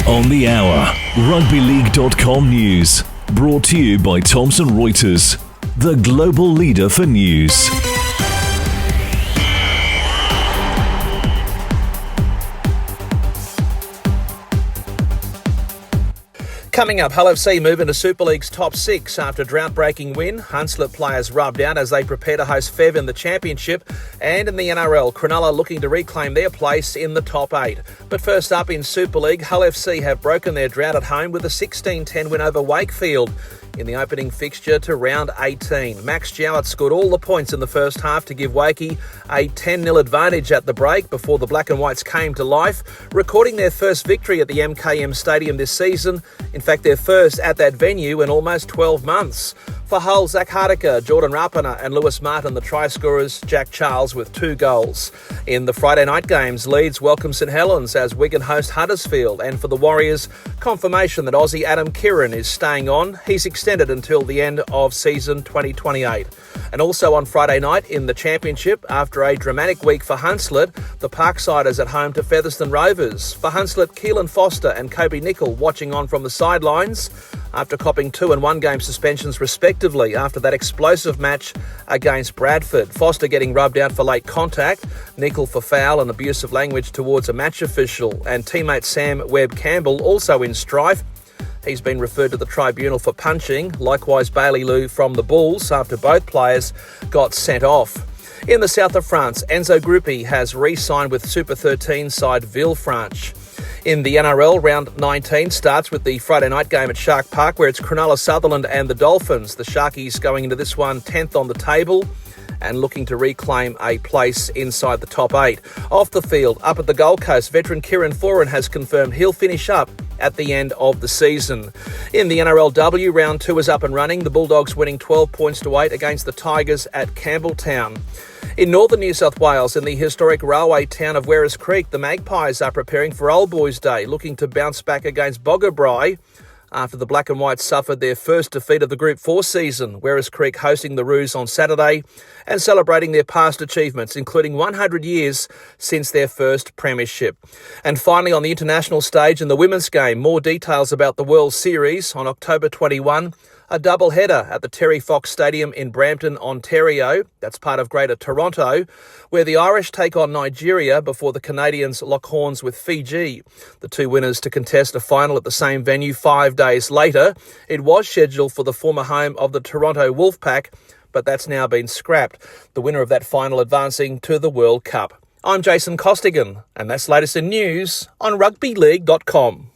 On the hour, rugbyleague.com news. Brought to you by Thomson Reuters, the global leader for news. Coming up, Hull FC move into Super League's top six after drought-breaking win. Hunslet players rubbed out as they prepare to host Fev in the Championship. And in the NRL, Cronulla looking to reclaim their place in the top eight. But first up in Super League, Hull FC have broken their drought at home with a 16-10 win over Wakefield in the opening fixture to round 18. Max Jowett scored all the points in the first half to give Wakey a 10-0 advantage at the break before the Black and Whites came to life, recording their first victory at the MKM Stadium this season. In fact, their first at that venue in almost 12 months. For Hull, Zach Hardiker, Jordan Rapana and Lewis Martin, the try scorers, Jack Charles with 2 goals. In the Friday night games, Leeds welcome St Helens as Wigan host Huddersfield. And for the Warriors, confirmation that Aussie Adam Kieran is staying on. He's extended until the end of season 2028. And also on Friday night in the Championship, after a dramatic week for Hunslet, the Parksiders at home to Featherston Rovers. For Hunslet, Keelan Foster and Kobe Nicol watching on from the sidelines after copping 2 and 1 game suspensions respectively after that explosive match against Bradford. Foster getting rubbed out for late contact, Nicol for foul and abusive language towards a match official, and teammate Sam Webb-Campbell also in strife. He's been referred to the tribunal for punching, likewise Bailey Lou from the Bulls after both players got sent off. In the south of France, Enzo Gruppi has re-signed with Super 13 side Villefranche. In the NRL, round 19 starts with the Friday night game at Shark Park, where it's Cronulla, Sutherland and the Dolphins. The Sharkies going into this one 10th on the table and looking to reclaim a place inside the top 8. Off the field, up at the Gold Coast, veteran Kieran Foran has confirmed he'll finish up at the end of the season. In the NRLW, round 2 is up and running. The Bulldogs winning 12 points to 8 against the Tigers at Campbelltown. In northern New South Wales, in the historic railway town of Werris Creek, the Magpies are preparing for Old Boys Day, looking to bounce back against Boggabri after the Black and Whites suffered their first defeat of the Group 4 season. Werris Creek hosting the Roos on Saturday and celebrating their past achievements, including 100 years since their first premiership. And finally, on the international stage in the women's game, more details about the World Series on October 21. A double-header at the Terry Fox Stadium in Brampton, Ontario. That's part of Greater Toronto, where the Irish take on Nigeria before the Canadians lock horns with Fiji. The 2 winners to contest a final at the same venue 5 days later. It was scheduled for the former home of the Toronto Wolfpack, but that's now been scrapped. The winner of that final advancing to the World Cup. I'm Jason Costigan, and that's latest in news on rugbyleague.com.